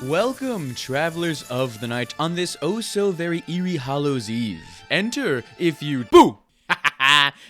Welcome, travelers of the night, on this oh so very eerie Hallows Eve. Enter if you boo!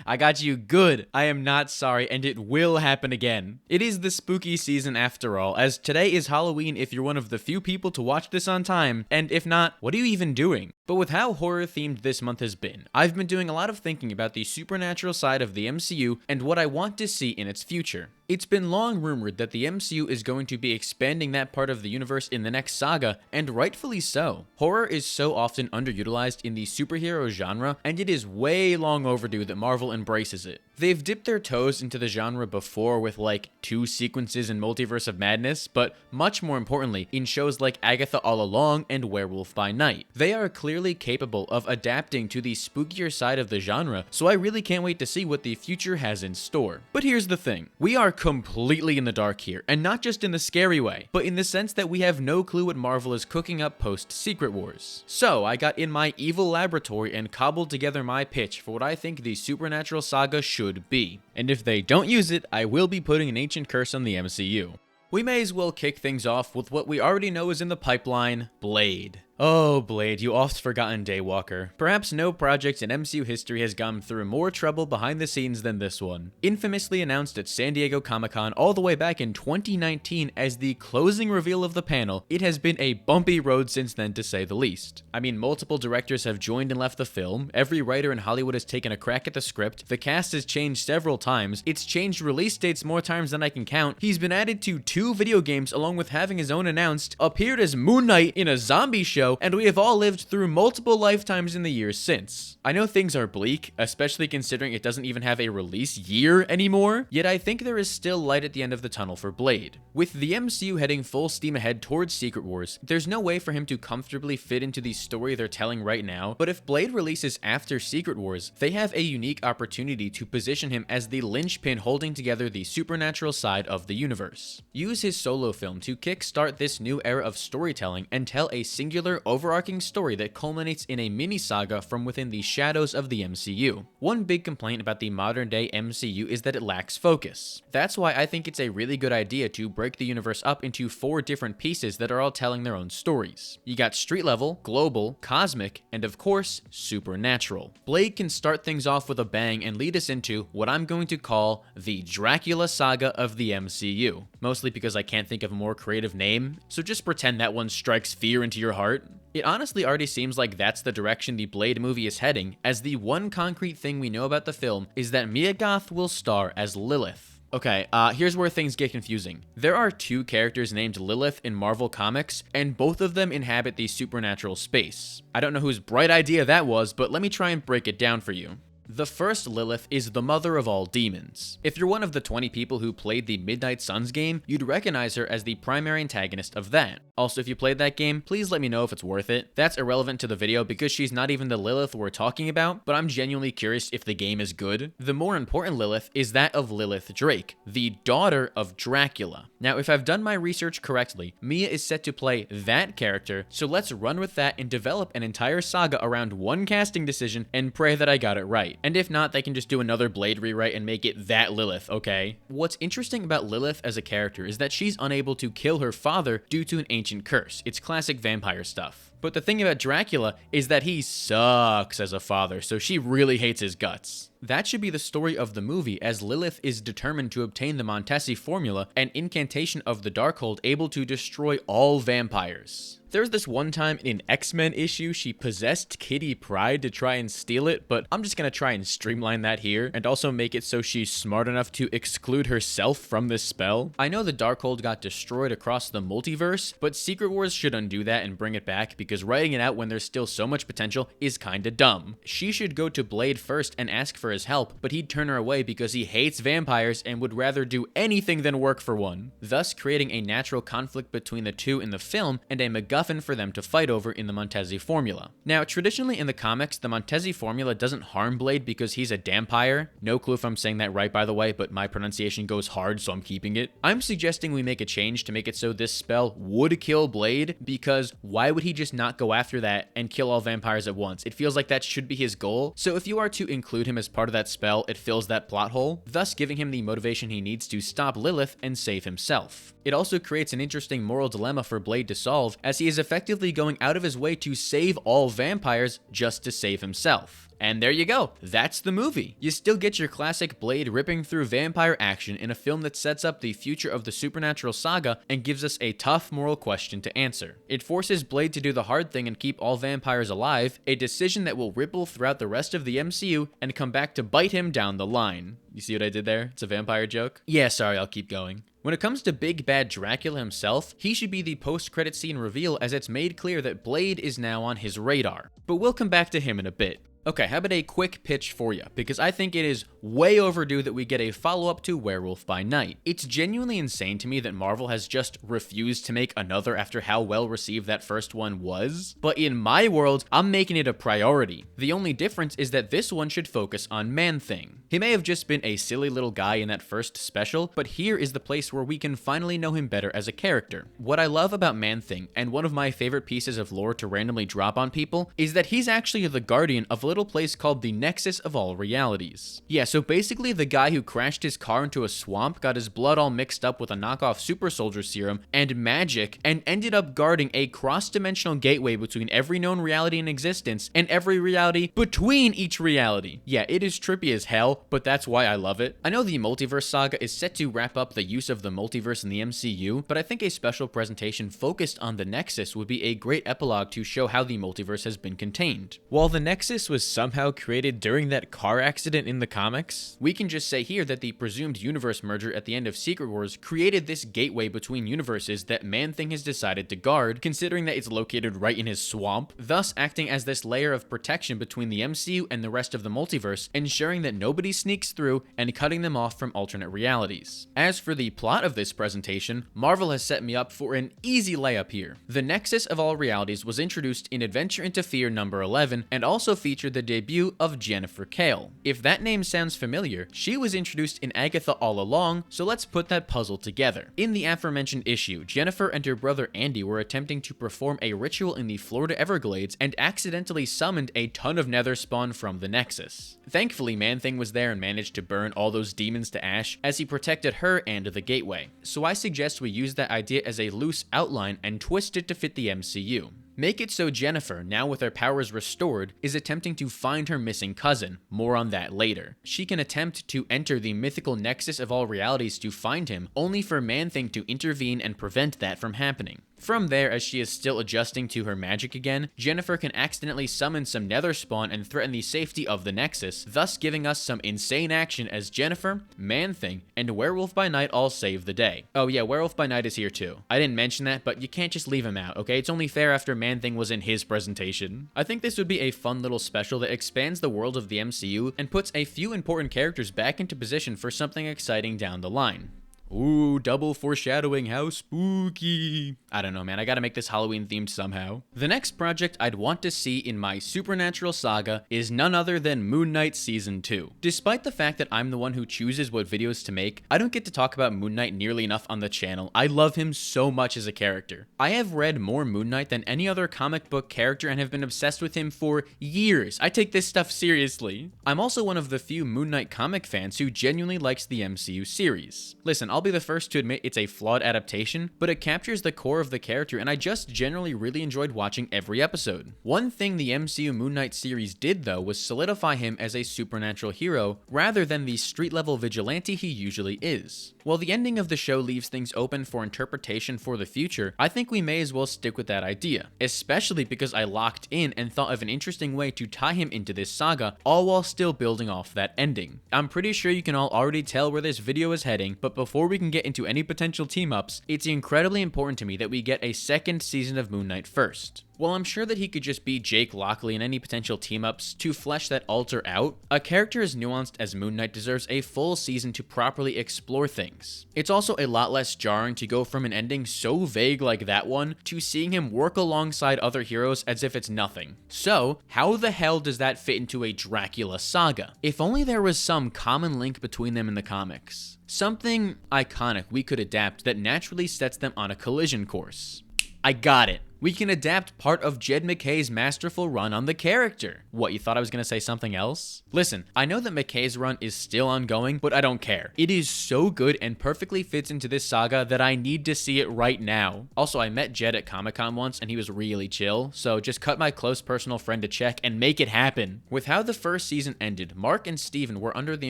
I got you good. I am not sorry, and it will happen again. It is the spooky season after all, as today is Halloween if you're one of the few people to watch this on time, and if not, what are you even doing? But with how horror-themed this month has been, I've been doing a lot of thinking about the supernatural side of the MCU and what I want to see in its future. It's been long rumored that the MCU is going to be expanding that part of the universe in the next Saga, and rightfully so. Horror is so often underutilized in the superhero genre, and it is way long overdue that Marvel embraces it. They've dipped their toes into the genre before with like 2 sequences in Multiverse of Madness, but much more importantly, in shows like Agatha All Along and Werewolf by Night. They are clearly capable of adapting to the spookier side of the genre, so I really can't wait to see what the future has in store. But here's the thing, we are completely in the dark here, and not just in the scary way, but in the sense that we have no clue what Marvel is cooking up post Secret Wars. So I got in my evil laboratory and cobbled together my pitch for what I think the supernatural saga should be. And if they don't use it, I will be putting an ancient curse on the MCU. We may as well kick things off with what we already know is in the pipeline, Blade. Oh, Blade, you oft-forgotten daywalker. Perhaps no project in MCU history has gone through more trouble behind the scenes than this one. Infamously announced at San Diego Comic-Con all the way back in 2019 as the closing reveal of the panel, it has been a bumpy road since then, to say the least. I mean, multiple directors have joined and left the film, every writer in Hollywood has taken a crack at the script, the cast has changed several times, it's changed release dates more times than I can count, he's been added to 2 video games along with having his own announced, appeared as Moon Knight in a zombie show, and we have all lived through multiple lifetimes in the years since. I know things are bleak, especially considering it doesn't even have a release year anymore, yet I think there is still light at the end of the tunnel for Blade. With the MCU heading full steam ahead towards Secret Wars, there's no way for him to comfortably fit into the story they're telling right now, but if Blade releases after Secret Wars, they have a unique opportunity to position him as the linchpin holding together the supernatural side of the universe. Use his solo film to kickstart this new era of storytelling and tell a singular overarching story that culminates in a mini-saga from within the shadows of the MCU. One big complaint about the modern-day MCU is that it lacks focus. That's why I think it's a really good idea to break the universe up into 4 different pieces that are all telling their own stories. You got street level, global, cosmic, and of course, supernatural. Blade can start things off with a bang and lead us into what I'm going to call the Dracula saga of the MCU. Mostly because I can't think of a more creative name, so just pretend that one strikes fear into your heart. It honestly already seems like that's the direction the Blade movie is heading, as the one concrete thing we know about the film is that Mia Goth will star as Lilith. Okay, here's where things get confusing. There are 2 characters named Lilith in Marvel Comics, and both of them inhabit the supernatural space. I don't know whose bright idea that was, but let me try and break it down for you. The first Lilith is the mother of all demons. If you're one of the 20 people who played the Midnight Suns game, you'd recognize her as the primary antagonist of that. Also, if you played that game, please let me know if it's worth it. That's irrelevant to the video because she's not even the Lilith we're talking about, but I'm genuinely curious if the game is good. The more important Lilith is that of Lilith Drake, the daughter of Dracula. Now, if I've done my research correctly, Mia is set to play that character, so let's run with that and develop an entire saga around one casting decision and pray that I got it right. And if not, they can just do another Blade rewrite and make it that Lilith, okay? What's interesting about Lilith as a character is that she's unable to kill her father due to an ancient curse. It's classic vampire stuff. But the thing about Dracula is that he sucks as a father, so she really hates his guts. That should be the story of the movie, as Lilith is determined to obtain the Montesi formula, an incantation of the Darkhold able to destroy all vampires. There's this one time in an X-Men issue she possessed Kitty Pryde to try and steal it, but I'm just gonna try and streamline that here, and also make it so she's smart enough to exclude herself from this spell. I know the Darkhold got destroyed across the multiverse, but Secret Wars should undo that and bring it back, because writing it out when there's still so much potential is kinda dumb. She should go to Blade first and ask for his help, but he'd turn her away because he hates vampires and would rather do anything than work for one, thus creating a natural conflict between the 2 in the film and a MacGuffin for them to fight over in the Montesi formula. Now, traditionally in the comics, the Montesi formula doesn't harm Blade because he's a dampire. No clue if I'm saying that right, by the way, but my pronunciation goes hard, so I'm keeping it. I'm suggesting we make a change to make it so this spell would kill Blade, because why would he just not go after that and kill all vampires at once. It feels like that should be his goal. So if you are to include him as part of that spell, it fills that plot hole, thus giving him the motivation he needs to stop Lilith and save himself. It also creates an interesting moral dilemma for Blade to solve, as he is effectively going out of his way to save all vampires just to save himself. And there you go, that's the movie. You still get your classic Blade ripping through vampire action in a film that sets up the future of the supernatural saga and gives us a tough moral question to answer. It forces Blade to do the hard thing and keep all vampires alive, a decision that will ripple throughout the rest of the MCU and come back to bite him down the line. You see what I did there? It's a vampire joke? Yeah, sorry, I'll keep going. When it comes to Big Bad Dracula himself, he should be the post-credit scene reveal, as it's made clear that Blade is now on his radar. But we'll come back to him in a bit. Okay, how about a quick pitch for you, because I think it is way overdue that we get a follow-up to Werewolf by Night. It's genuinely insane to me that Marvel has just refused to make another after how well received that first one was, but in my world, I'm making it a priority. The only difference is that this one should focus on Man-Thing. He may have just been a silly little guy in that first special, but here is the place where we can finally know him better as a character. What I love about Man-Thing, and one of my favorite pieces of lore to randomly drop on people, is that he's actually the guardian of a little place called the Nexus of All Realities. Yeah, so basically the guy who crashed his car into a swamp, got his blood all mixed up with a knockoff super soldier serum and magic, and ended up guarding a cross-dimensional gateway between every known reality in existence and every reality between each reality. Yeah, it is trippy as hell, but that's why I love it. I know the multiverse saga is set to wrap up the use of the multiverse in the MCU, but I think a special presentation focused on the Nexus would be a great epilogue to show how the multiverse has been contained. While the Nexus was somehow created during that car accident in the comics, we can just say here that the presumed universe merger at the end of Secret Wars created this gateway between universes that Man-Thing has decided to guard, considering that it's located right in his swamp, thus acting as this layer of protection between the MCU and the rest of the multiverse, ensuring that nobody sneaks through and cutting them off from alternate realities. As for the plot of this presentation, Marvel has set me up for an easy layup here. The Nexus of All Realities was introduced in Adventure into Fear number 11 and also featured the debut of Jennifer Kale. If that name sounds familiar, she was introduced in Agatha all along, so let's put that puzzle together. In the aforementioned issue, Jennifer and her brother Andy were attempting to perform a ritual in the Florida Everglades and accidentally summoned a ton of nether spawn from the Nexus. Thankfully, Man-Thing was there and managed to burn all those demons to ash as he protected her and the gateway. So I suggest we use that idea as a loose outline and twist it to fit the MCU. Make it so Jennifer, now with her powers restored, is attempting to find her missing cousin. More on that later. She can attempt to enter the mythical Nexus of All Realities to find him, only for Man-Thing to intervene and prevent that from happening. From there, as she is still adjusting to her magic again, Jennifer can accidentally summon some nether spawn and threaten the safety of the Nexus, thus giving us some insane action as Jennifer, Man-Thing, and Werewolf by Night all save the day. Oh yeah, Werewolf by Night is here too. I didn't mention that, but you can't just leave him out, okay? It's only fair after Man-Thing was in his presentation. I think this would be a fun little special that expands the world of the MCU and puts a few important characters back into position for something exciting down the line. Ooh, double foreshadowing, how spooky. I don't know, man, I gotta make this Halloween themed somehow. The next project I'd want to see in my supernatural saga is none other than Moon Knight Season 2. Despite the fact that I'm the one who chooses what videos to make, I don't get to talk about Moon Knight nearly enough on the channel. I love him so much as a character. I have read more Moon Knight than any other comic book character and have been obsessed with him for years. I take this stuff seriously. I'm also one of the few Moon Knight comic fans who genuinely likes the MCU series. Listen, I'll be the first to admit it's a flawed adaptation, but it captures the core of the character and I just generally really enjoyed watching every episode. One thing the MCU Moon Knight series did though was solidify him as a supernatural hero rather than the street level vigilante he usually is. While the ending of the show leaves things open for interpretation for the future, I think we may as well stick with that idea, especially because I locked in and thought of an interesting way to tie him into this saga, all while still building off that ending. I'm pretty sure you can all already tell where this video is heading, but before we can get into any potential team-ups, it's incredibly important to me that we get a second season of Moon Knight first. While I'm sure that he could just be Jake Lockley in any potential team-ups to flesh that alter out, a character as nuanced as Moon Knight deserves a full season to properly explore things. It's also a lot less jarring to go from an ending so vague like that one to seeing him work alongside other heroes as if it's nothing. So, how the hell does that fit into a Dracula saga? If only there was some common link between them in the comics. Something iconic we could adapt that naturally sets them on a collision course. I got it. We can adapt part of Jed McKay's masterful run on the character. What, you thought I was gonna say something else? Listen, I know that McKay's run is still ongoing, but I don't care. It is so good and perfectly fits into this saga that I need to see it right now. Also, I met Jed at Comic-Con once and he was really chill, so just cut my close personal friend a check and make it happen. With how the first season ended, Mark and Steven were under the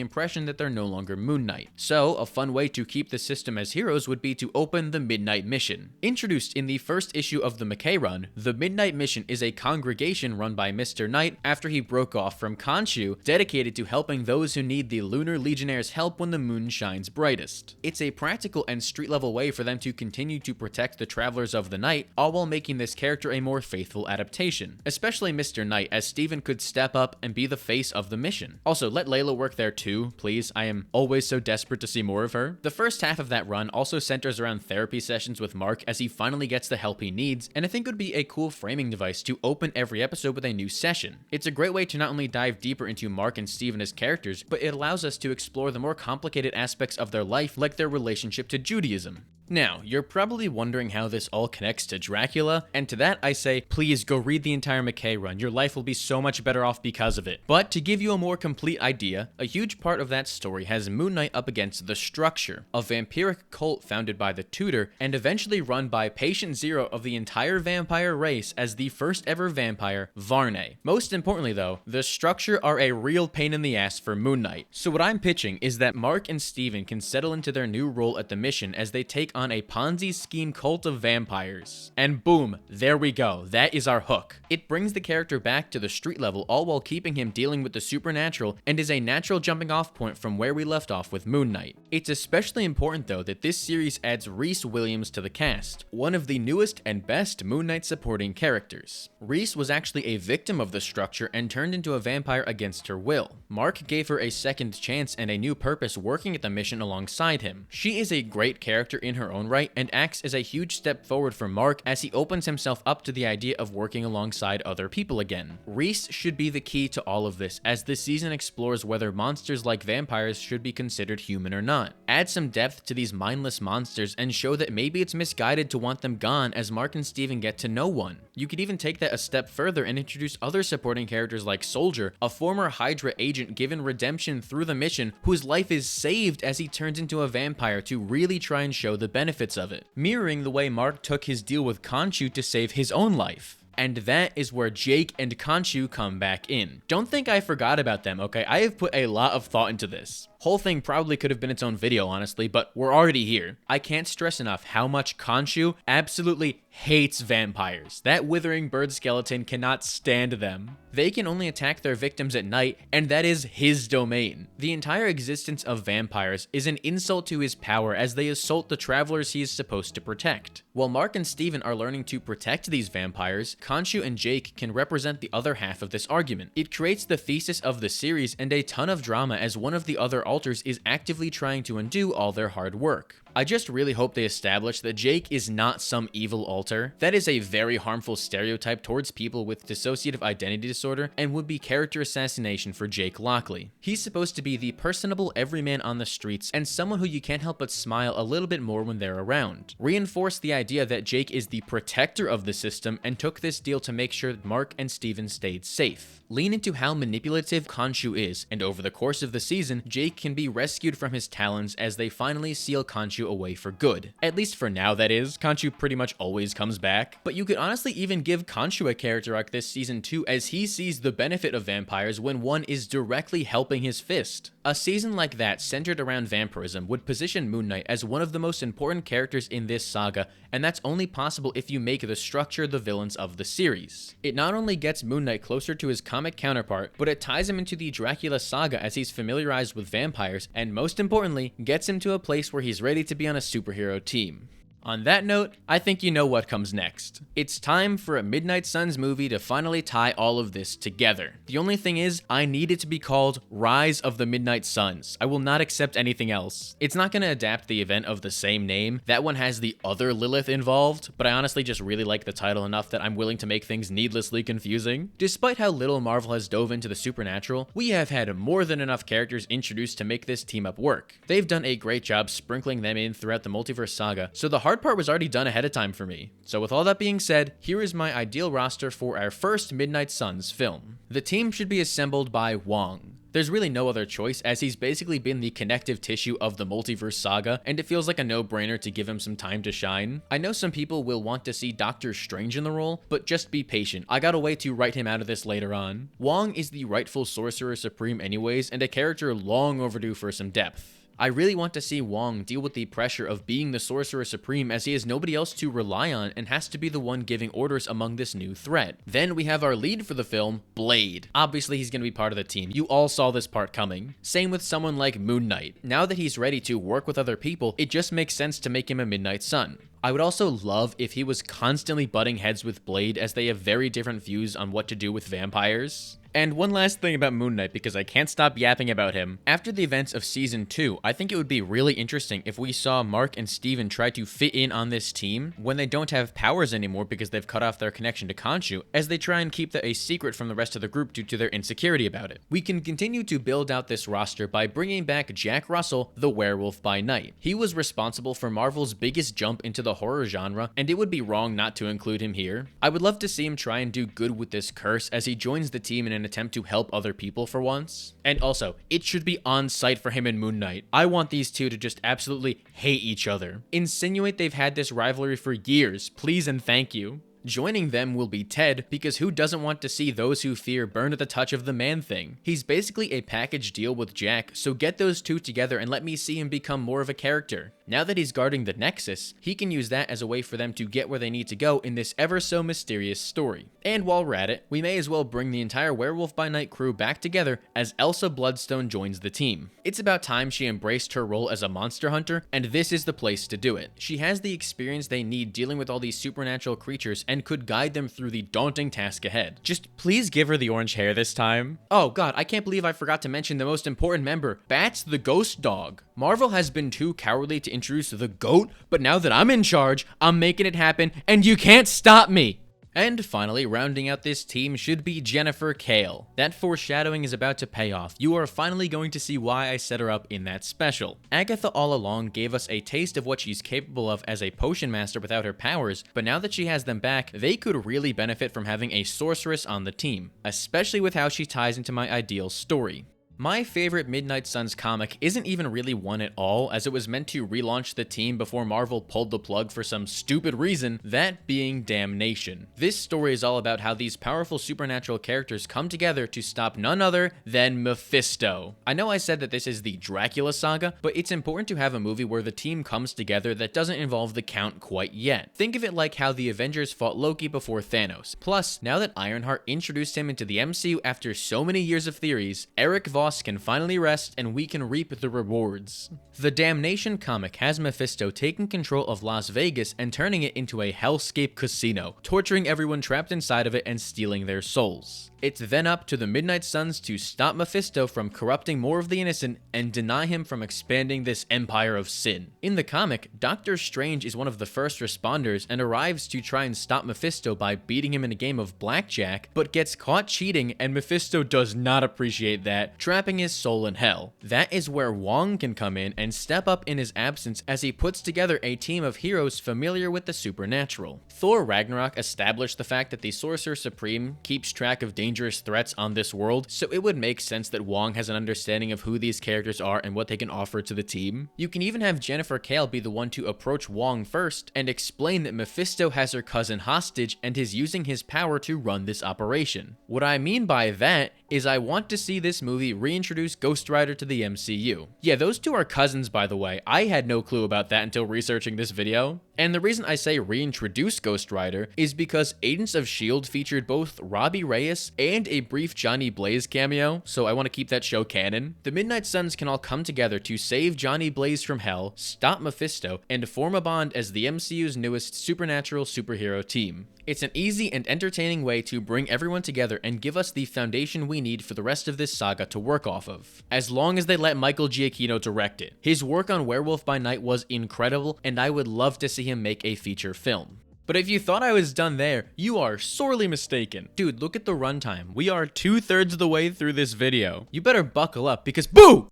impression that they're no longer Moon Knight. So, a fun way to keep the system as heroes would be to open the Midnight Mission. Introduced in the first issue of the McKay run, the Midnight Mission is a congregation run by Mr. Knight after he broke off from Khonshu, dedicated to helping those who need the Lunar Legionnaire's help when the moon shines brightest. It's a practical and street-level way for them to continue to protect the Travelers of the Night, all while making this character a more faithful adaptation. Especially Mr. Knight, as Steven could step up and be the face of the mission. Also, let Layla work there too, please. I am always so desperate to see more of her. The first half of that run also centers around therapy sessions with Mark as he finally gets the help he needs, and I think it would be a cool framing device to open every episode with a new session. It's a great way to not only dive deeper into Mark and Steven as characters, but it allows us to explore the more complicated aspects of their life, like their relationship to Judaism. Now, you're probably wondering how this all connects to Dracula, and to that I say, please go read the entire McKay run. Your life will be so much better off because of it. But to give you a more complete idea, a huge part of that story has Moon Knight up against the Structure, a vampiric cult founded by the Tutor, and eventually run by patient zero of the entire vampire race as the first ever vampire, Varney. Most importantly though, the Structure are a real pain in the ass for Moon Knight. So what I'm pitching is that Mark and Steven can settle into their new role at the mission as they take on a Ponzi scheme cult of vampires. And boom, there we go. That is our hook. It brings the character back to the street level, all while keeping him dealing with the supernatural, and is a natural jumping off point from where we left off with Moon Knight. It's especially important though that this series adds Reese Williams to the cast, one of the newest and best Moon Knight supporting characters. Reese was actually a victim of the Structure and turned into a vampire against her will. Mark gave her a second chance and a new purpose working at the mission alongside him. She is a great character in her own right and acts as a huge step forward for Mark as he opens himself up to the idea of working alongside other people again. Reese should be the key to all of this, as this season explores whether monsters like vampires should be considered human or not. Add some depth to these mindless monsters and show that maybe it's misguided to want them gone as Mark and Steven get to know one. You could even take that a step further and introduce other supporting characters like Soldier, a former Hydra agent given redemption through the mission, whose life is saved as he turns into a vampire to really try and show the benefits of it, mirroring the way Mark took his deal with Khonshu to save his own life. And that is where Jake and Khonshu come back in. Don't think I forgot about them, okay? I have put a lot of thought into this. Whole thing probably could have been its own video, honestly, but we're already here. I can't stress enough how much Khonshu absolutely hates vampires. That withering bird skeleton cannot stand them. They can only attack their victims at night, and that is his domain. The entire existence of vampires is an insult to his power as they assault the travelers he is supposed to protect. While Mark and Steven are learning to protect these vampires, Khonshu and Jake can represent the other half of this argument. It creates the thesis of the series and a ton of drama as one of the other alters is actively trying to undo all their hard work. I just really hope they establish that Jake is not some evil alter. That is a very harmful stereotype towards people with dissociative identity disorder and would be character assassination for Jake Lockley. He's supposed to be the personable everyman on the streets and someone who you can't help but smile a little bit more when they're around. Reinforce the idea that Jake is the protector of the system and took this deal to make sure that Mark and Steven stayed safe. Lean into how manipulative Khonshu is, and over the course of the season, Jake can be rescued from his talons as they finally seal Khonshu away for good. At least for now, that is. Khonshu pretty much always comes back. But you could honestly even give Khonshu a character arc this season too, as he sees the benefit of vampires when one is directly helping his fist. A season like that centered around vampirism would position Moon Knight as one of the most important characters in this saga, and that's only possible if you make the Structure the villains of the series. It not only gets Moon Knight closer to his comic counterpart, but it ties him into the Dracula saga as he's familiarized with vampires, and most importantly, gets him to a place where he's ready to be on a superhero team. On that note, I think you know what comes next. It's time for a Midnight Suns movie to finally tie all of this together. The only thing is, I need it to be called Rise of the Midnight Suns. I will not accept anything else. It's not going to adapt the event of the same name. That one has the other Lilith involved, but I honestly just really like the title enough that I'm willing to make things needlessly confusing. Despite how little Marvel has dove into the supernatural, we have had more than enough characters introduced to make this team up work. They've done a great job sprinkling them in throughout the multiverse saga, so the hard hard part was already done ahead of time for me. So with all that being said, here is my ideal roster for our first Midnight Suns film. The team should be assembled by Wong. There's really no other choice, as he's basically been the connective tissue of the multiverse saga, and it feels like a no-brainer to give him some time to shine. I know some people will want to see Doctor Strange in the role, but just be patient. I got a way to write him out of this later on. Wong is the rightful Sorcerer Supreme anyways, and a character long overdue for some depth. I really want to see Wong deal with the pressure of being the Sorcerer Supreme, as he has nobody else to rely on and has to be the one giving orders among this new threat. Then we have our lead for the film, Blade. Obviously he's going to be part of the team. You all saw this part coming. Same with someone like Moon Knight. Now that he's ready to work with other people, it just makes sense to make him a Midnight Sun. I would also love if he was constantly butting heads with Blade, as they have very different views on what to do with vampires. And one last thing about Moon Knight, because I can't stop yapping about him. After the events of Season 2, I think it would be really interesting if we saw Mark and Steven try to fit in on this team when they don't have powers anymore because they've cut off their connection to Khonshu, as they try and keep that a secret from the rest of the group due to their insecurity about it. We can continue to build out this roster by bringing back Jack Russell, the Werewolf by Night. He was responsible for Marvel's biggest jump into the horror genre, and it would be wrong not to include him here. I would love to see him try and do good with this curse as he joins the team in an attempt to help other people for once. And also, it should be on site for him and Moon Knight. I want these two to just absolutely hate each other. Insinuate they've had this rivalry for years, please and thank you. Joining them will be Ted, because who doesn't want to see those who fear burned at the touch of the Man-Thing? He's basically a package deal with Jack, so get those two together and let me see him become more of a character. Now that he's guarding the Nexus, he can use that as a way for them to get where they need to go in this ever so mysterious story. And while we're at it, we may as well bring the entire Werewolf by Night crew back together as Elsa Bloodstone joins the team. It's about time she embraced her role as a monster hunter, and this is the place to do it. She has the experience they need dealing with all these supernatural creatures and could guide them through the daunting task ahead. Just please give her the orange hair this time. Oh god, I can't believe I forgot to mention the most important member, Bats the Ghost Dog. Marvel has been too cowardly to introduce the GOAT, but now that I'm in charge, I'm making it happen, and you can't stop me! And finally, rounding out this team should be Jennifer Kale. That foreshadowing is about to pay off. You are finally going to see why I set her up in that special. Agatha all along gave us a taste of what she's capable of as a potion master without her powers, but now that she has them back, they could really benefit from having a sorceress on the team, especially with how she ties into my ideal story. My favorite Midnight Suns comic isn't even really one at all, as it was meant to relaunch the team before Marvel pulled the plug for some stupid reason, that being Damnation. This story is all about how these powerful supernatural characters come together to stop none other than Mephisto. I know I said that this is the Dracula saga, but it's important to have a movie where the team comes together that doesn't involve the Count quite yet. Think of it like how the Avengers fought Loki before Thanos. Plus, now that Ironheart introduced him into the MCU after so many years of theories, Eric Voss can finally rest and we can reap the rewards. The Damnation comic has Mephisto taking control of Las Vegas and turning it into a hellscape casino, torturing everyone trapped inside of it and stealing their souls. It's then up to the Midnight Suns to stop Mephisto from corrupting more of the innocent and deny him from expanding this empire of sin. In the comic, Doctor Strange is one of the first responders and arrives to try and stop Mephisto by beating him in a game of blackjack, but gets caught cheating and Mephisto does not appreciate that, trapping his soul in hell. That is where Wong can come in and step up in his absence as he puts together a team of heroes familiar with the supernatural. Thor Ragnarok established the fact that the Sorcerer Supreme keeps track of dangerous threats on this world, so it would make sense that Wong has an understanding of who these characters are and what they can offer to the team. You can even have Jennifer Kale be the one to approach Wong first and explain that Mephisto has her cousin hostage and is using his power to run this operation. What I mean by that is I want to see this movie reintroduce Ghost Rider to the MCU. Yeah, those two are cousins, by the way. I had no clue about that until researching this video. And the reason I say reintroduce Ghost Rider is because Agents of S.H.I.E.L.D. featured both Robbie Reyes and a brief Johnny Blaze cameo, so I want to keep that show canon. The Midnight Suns can all come together to save Johnny Blaze from hell, stop Mephisto, and form a bond as the MCU's newest supernatural superhero team. It's an easy and entertaining way to bring everyone together and give us the foundation we need for the rest of this saga to work off of. As long as they let Michael Giacchino direct it. His work on Werewolf by Night was incredible, and I would love to see him make a feature film. But if you thought I was done there, you are sorely mistaken. Dude, look at the runtime. We are 2/3 of the way through this video. You better buckle up because boo!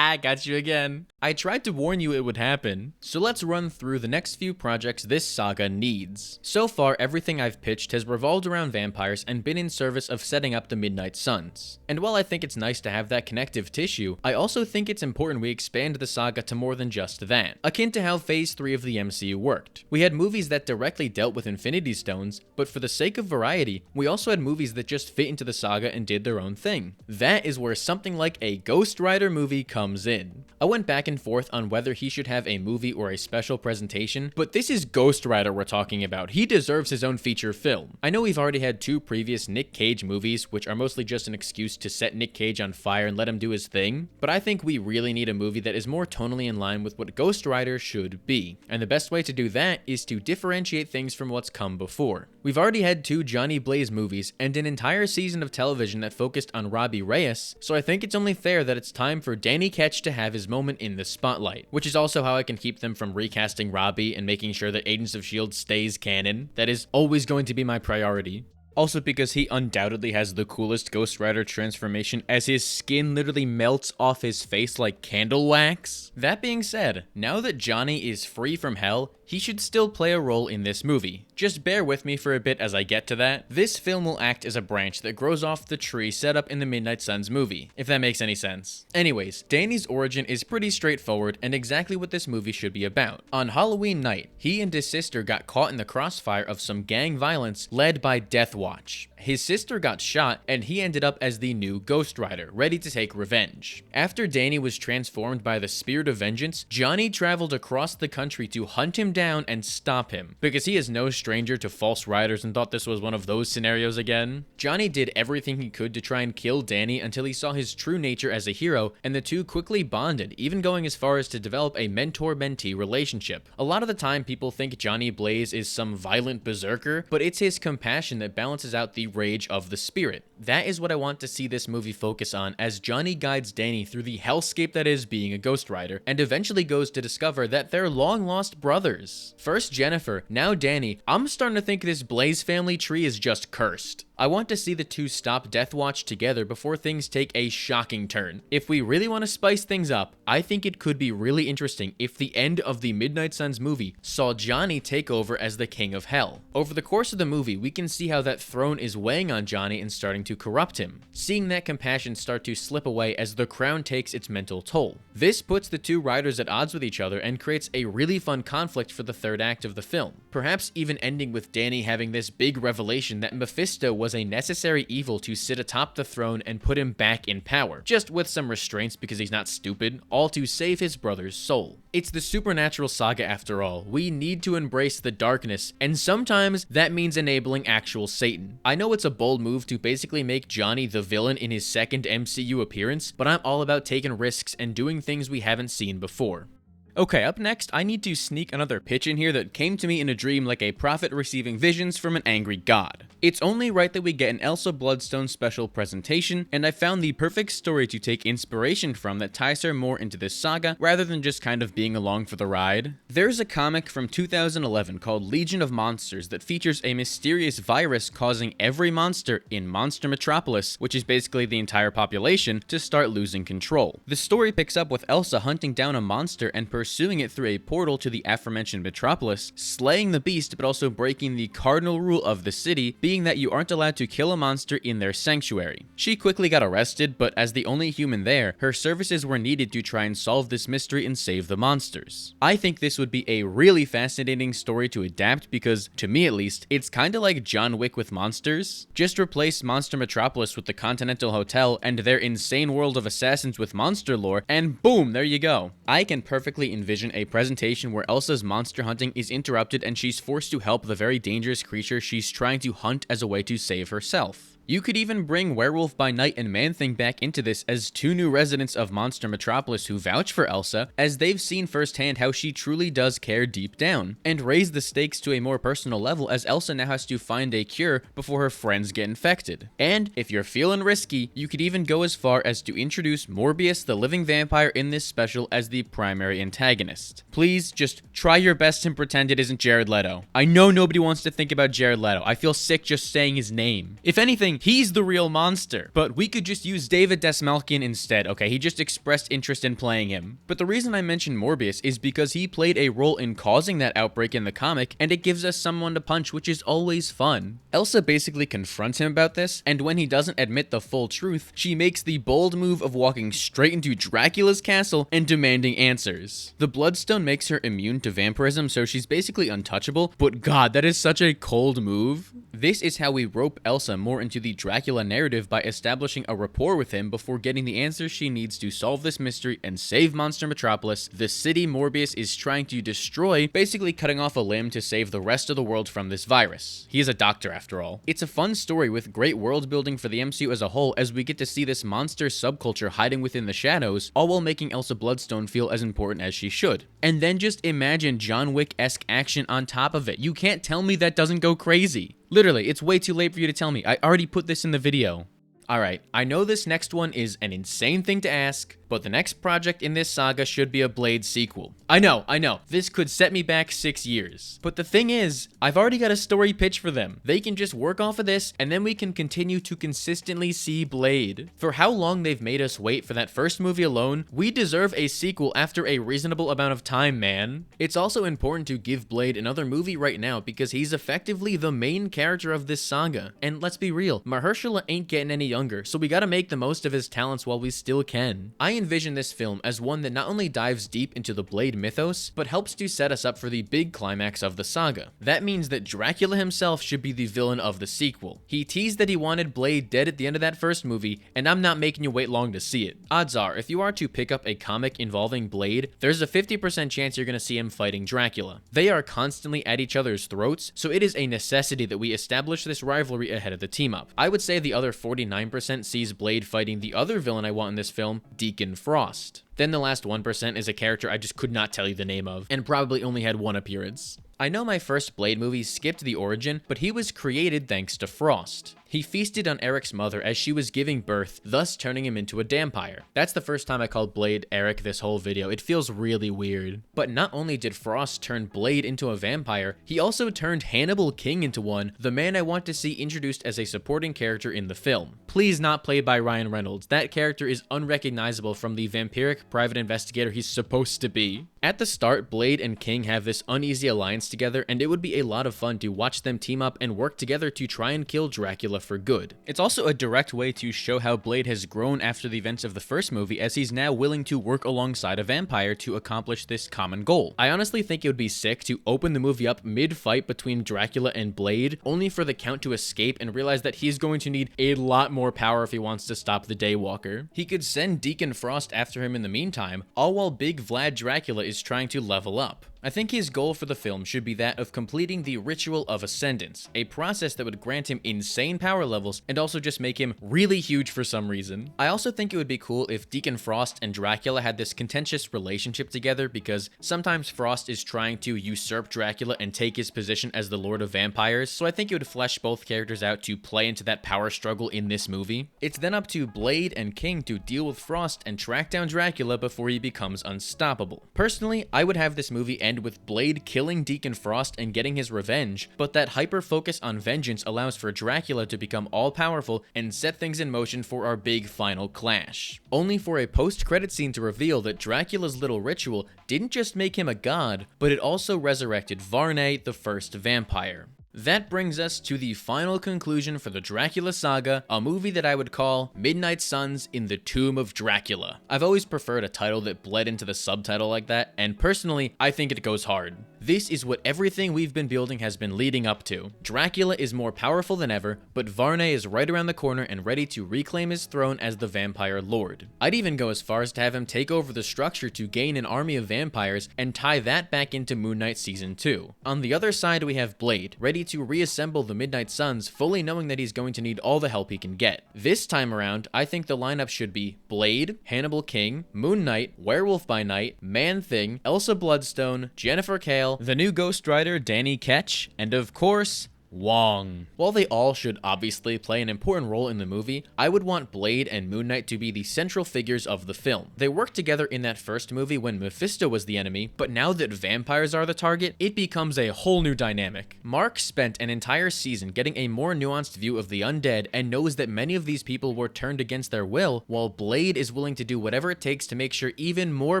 Got you again. I tried to warn you it would happen. So let's run through the next few projects this saga needs. So far, everything I've pitched has revolved around vampires and been in service of setting up the Midnight Suns. And while I think it's nice to have that connective tissue, I also think it's important we expand the saga to more than just that, akin to how Phase 3 of the MCU worked. We had movies that directly dealt with Infinity Stones, but for the sake of variety, we also had movies that just fit into the saga and did their own thing. That is where something like a Ghost Rider movie comes in. I went back and forth on whether he should have a movie or a special presentation, but this is Ghost Rider we're talking about. He deserves his own feature film. I know we've already had 2 previous Nick Cage movies, which are mostly just an excuse to set Nick Cage on fire and let him do his thing, but I think we really need a movie that is more tonally in line with what Ghost Rider should be. And the best way to do that is to differentiate things from what's come before. We've already had 2 Johnny Blaze movies and an entire season of television that focused on Robbie Reyes, so I think it's only fair that it's time for Danny Ketch to have his moment in the spotlight, which is also how I can keep them from recasting Robbie and making sure that Agents of S.H.I.E.L.D. stays canon. That is always going to be my priority. Also because he undoubtedly has the coolest Ghost Rider transformation, as his skin literally melts off his face like candle wax. That being said, now that Johnny is free from hell, he should still play a role in this movie. Just bear with me for a bit as I get to that. This film will act as a branch that grows off the tree set up in the Midnight Suns movie, if that makes any sense. Anyways, Danny's origin is pretty straightforward and exactly what this movie should be about. On Halloween night, he and his sister got caught in the crossfire of some gang violence led by Deathwatch. His sister got shot and he ended up as the new Ghost Rider, ready to take revenge. After Danny was transformed by the Spirit of Vengeance, Johnny traveled across the country to hunt him down and stop him, because he is no stranger to false riders and thought this was one of those scenarios again. Johnny did everything he could to try and kill Danny until he saw his true nature as a hero, and the two quickly bonded, even going as far as to develop a mentor-mentee relationship. A lot of the time people think Johnny Blaze is some violent berserker, but it's his compassion that balances out the rage of the spirit. That is what I want to see this movie focus on, as Johnny guides Danny through the hellscape that is being a Ghost Rider, and eventually goes to discover that they're long-lost brothers. First Jennifer, now Danny. I'm starting to think this Blaze family tree is just cursed. I want to see the two stop Deathwatch together before things take a shocking turn. If we really want to spice things up, I think it could be really interesting if the end of the Midnight Suns movie saw Johnny take over as the King of Hell. Over the course of the movie, we can see how that throne is weighing on Johnny and starting to corrupt him, seeing that compassion start to slip away as the crown takes its mental toll. This puts the two riders at odds with each other and creates a really fun conflict for the third act of the film, perhaps even ending with Danny having this big revelation that Mephisto was a necessary evil to sit atop the throne and put him back in power, just with some restraints because he's not stupid, all to save his brother's soul. It's the supernatural saga after all. We need to embrace the darkness, and sometimes that means enabling actual Satan. I know it's a bold move to basically make Johnny the villain in his second MCU appearance, but I'm all about taking risks and doing things we haven't seen before. Okay, up next, I need to sneak another pitch in here that came to me in a dream like a prophet receiving visions from an angry god. It's only right that we get an Elsa Bloodstone special presentation, and I found the perfect story to take inspiration from that ties her more into this saga, rather than just kind of being along for the ride. There's a comic from 2011 called Legion of Monsters that features a mysterious virus causing every monster in Monster Metropolis, which is basically the entire population, to start losing control. The story picks up with Elsa hunting down a monster and pursuing it through a portal to the aforementioned Metropolis, slaying the beast but also breaking the cardinal rule of the city, being that you aren't allowed to kill a monster in their sanctuary. She quickly got arrested, but as the only human there, her services were needed to try and solve this mystery and save the monsters. I think this would be a really fascinating story to adapt because, to me at least, it's kinda like John Wick with monsters. Just replace Monster Metropolis with the Continental Hotel and their insane world of assassins with monster lore, and boom, there you go. I can perfectly envision a presentation where Elsa's monster hunting is interrupted and she's forced to help the very dangerous creature she's trying to hunt as a way to save herself. You could even bring Werewolf by Night and Man-Thing back into this as two new residents of Monster Metropolis who vouch for Elsa, as they've seen firsthand how she truly does care deep down, and raise the stakes to a more personal level as Elsa now has to find a cure before her friends get infected. And if you're feeling risky, you could even go as far as to introduce Morbius the Living Vampire in this special as the primary antagonist. Please just try your best and pretend it isn't Jared Leto. I know nobody wants to think about Jared Leto. I feel sick just saying his name. If anything, saying he's the real monster. But we could just use David Dastmalchian instead, okay? He just expressed interest in playing him. But the reason I mentioned Morbius is because he played a role in causing that outbreak in the comic, and it gives us someone to punch, which is always fun. Elsa basically confronts him about this, and when he doesn't admit the full truth, she makes the bold move of walking straight into Dracula's castle and demanding answers. The Bloodstone makes her immune to vampirism, so she's basically untouchable, but god, that is such a cold move. This is how we rope Elsa more into the Dracula narrative by establishing a rapport with him before getting the answers she needs to solve this mystery and save Monster Metropolis, the city Morbius is trying to destroy, basically cutting off a limb to save the rest of the world from this virus. He is a doctor after all. It's a fun story with great world building for the MCU as a whole, as we get to see this monster subculture hiding within the shadows, all while making Elsa Bloodstone feel as important as she should. And then just imagine John Wick-esque action on top of it. You can't tell me that doesn't go crazy. Literally, it's way too late for you to tell me. I already put this in the video. Alright, I know this next one is an insane thing to ask, but the next project in this saga should be a Blade sequel. I know, this could set me back 6 years. But the thing is, I've already got a story pitch for them. They can just work off of this, and then we can continue to consistently see Blade. For how long they've made us wait for that first movie alone, we deserve a sequel after a reasonable amount of time, man. It's also important to give Blade another movie right now because he's effectively the main character of this saga. And let's be real, Mahershala ain't getting any younger, so we gotta make the most of his talents while we still can. I envision this film as one that not only dives deep into the Blade mythos, but helps to set us up for the big climax of the saga. That means that Dracula himself should be the villain of the sequel. He teased that he wanted Blade dead at the end of that first movie, and I'm not making you wait long to see it. Odds are, if you are to pick up a comic involving Blade, there's a 50% chance you're gonna see him fighting Dracula. They are constantly at each other's throats, so it is a necessity that we establish this rivalry ahead of the team-up. I would say the other 49% sees Blade fighting the other villain I want in this film, Deacon Frost. Then the last 1% is a character I just could not tell you the name of, and probably only had one appearance. I know my first Blade movie skipped the origin, but he was created thanks to Frost. He feasted on Eric's mother as she was giving birth, thus turning him into a vampire. That's the first time I called Blade Eric this whole video. It feels really weird. But not only did Frost turn Blade into a vampire, he also turned Hannibal King into one, the man I want to see introduced as a supporting character in the film. Please not played by Ryan Reynolds. That character is unrecognizable from the vampiric private investigator he's supposed to be. At the start, Blade and King have this uneasy alliance together, and it would be a lot of fun to watch them team up and work together to try and kill Dracula for good. It's also a direct way to show how Blade has grown after the events of the first movie, as he's now willing to work alongside a vampire to accomplish this common goal. I honestly think it would be sick to open the movie up mid-fight between Dracula and Blade, only for the Count to escape and realize that he's going to need a lot more power if he wants to stop the Daywalker. He could send Deacon Frost after him in the meantime, all while Big Vlad Dracula is trying to level up. I think his goal for the film should be that of completing the Ritual of Ascendance, a process that would grant him insane power levels and also just make him really huge for some reason. I also think it would be cool if Deacon Frost and Dracula had this contentious relationship together, because sometimes Frost is trying to usurp Dracula and take his position as the Lord of Vampires, so I think it would flesh both characters out to play into that power struggle in this movie. It's then up to Blade and King to deal with Frost and track down Dracula before he becomes unstoppable. Personally, I would have this movie end with Blade killing Deacon Frost and getting his revenge, but that hyper focus on vengeance allows for Dracula to become all-powerful and set things in motion for our big final clash. Only for a post-credit scene to reveal that Dracula's little ritual didn't just make him a god, but it also resurrected Varney, the first vampire. That brings us to the final conclusion for the Dracula saga, a movie that I would call Midnight Suns in the Tomb of Dracula. I've always preferred a title that bled into the subtitle like that, and personally, I think it goes hard. This is what everything we've been building has been leading up to. Dracula is more powerful than ever, but Varney is right around the corner and ready to reclaim his throne as the vampire lord. I'd even go as far as to have him take over the structure to gain an army of vampires and tie that back into Moon Knight Season 2. On the other side, we have Blade, ready to reassemble the Midnight Suns, fully knowing that he's going to need all the help he can get. This time around, I think the lineup should be Blade, Hannibal King, Moon Knight, Werewolf by Night, Man-Thing, Elsa Bloodstone, Jennifer Kale, the new Ghost Rider Danny Ketch, and of course, Wong. While they all should obviously play an important role in the movie, I would want Blade and Moon Knight to be the central figures of the film. They worked together in that first movie when Mephisto was the enemy, but now that vampires are the target, it becomes a whole new dynamic. Mark spent an entire season getting a more nuanced view of the undead and knows that many of these people were turned against their will, while Blade is willing to do whatever it takes to make sure even more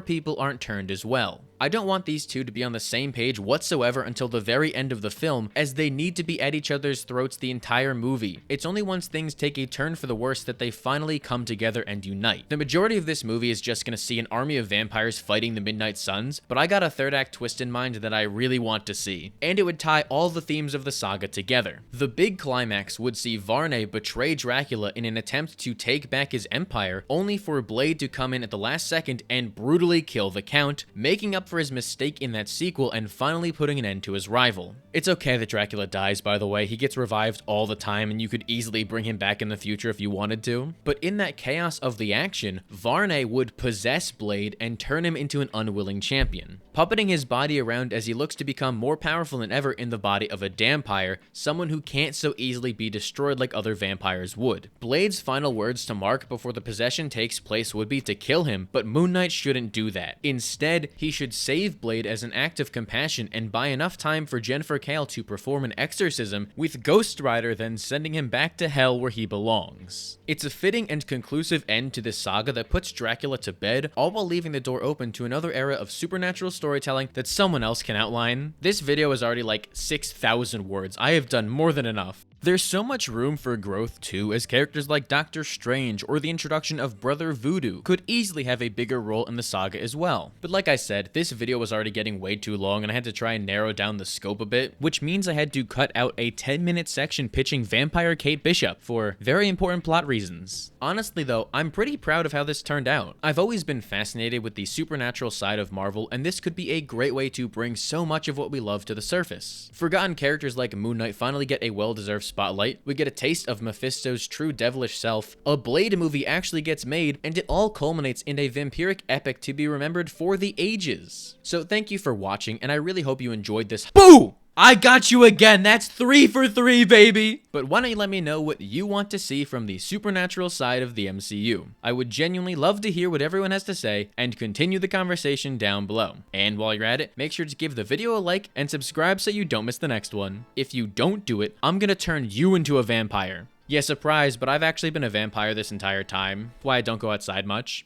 people aren't turned as well. I don't want these two to be on the same page whatsoever until the very end of the film, as they need to be at each other's throats the entire movie. It's only once things take a turn for the worse that they finally come together and unite. The majority of this movie is just gonna see an army of vampires fighting the Midnight Suns, but I got a third act twist in mind that I really want to see, and it would tie all the themes of the saga together. The big climax would see Varney betray Dracula in an attempt to take back his empire, only for Blade to come in at the last second and brutally kill the Count, making up for his mistake in that sequel and finally putting an end to his rival. It's okay that Dracula dies, by the way. He gets revived all the time and you could easily bring him back in the future if you wanted to. But in that chaos of the action, Varney would possess Blade and turn him into an unwilling champion, puppeting his body around as he looks to become more powerful than ever in the body of a vampire, someone who can't so easily be destroyed like other vampires would. Blade's final words to Mark before the possession takes place would be to kill him, but Moon Knight shouldn't do that. Instead, he should save Blade as an act of compassion and buy enough time for Jennifer Kale to perform an exorcism, with Ghost Rider then sending him back to hell where he belongs. It's a fitting and conclusive end to this saga that puts Dracula to bed, all while leaving the door open to another era of supernatural storytelling that someone else can outline. This video is already like 6,000 words. I have done more than enough. There's so much room for growth too, as characters like Doctor Strange or the introduction of Brother Voodoo could easily have a bigger role in the saga as well. But like I said, this video was already getting way too long and I had to try and narrow down the scope a bit, which means I had to cut out a 10-minute section pitching Vampire Kate Bishop for very important plot reasons. Honestly though, I'm pretty proud of how this turned out. I've always been fascinated with the supernatural side of Marvel, and this could be a great way to bring so much of what we love to the surface. Forgotten characters like Moon Knight finally get a well-deserved spotlight, we get a taste of Mephisto's true devilish self, a Blade movie actually gets made, and it all culminates in a vampiric epic to be remembered for the ages. So thank you for watching, and I really hope you enjoyed this. Boo! I got you again. That's 3 for 3, baby. But why don't you let me know what you want to see from the supernatural side of the MCU? I would genuinely love to hear what everyone has to say and continue the conversation down below. And while you're at it, make sure to give the video a like and subscribe so you don't miss the next one. If you don't do it, I'm gonna turn you into a vampire. Yeah, surprise, but I've actually been a vampire this entire time. Why I don't go outside much.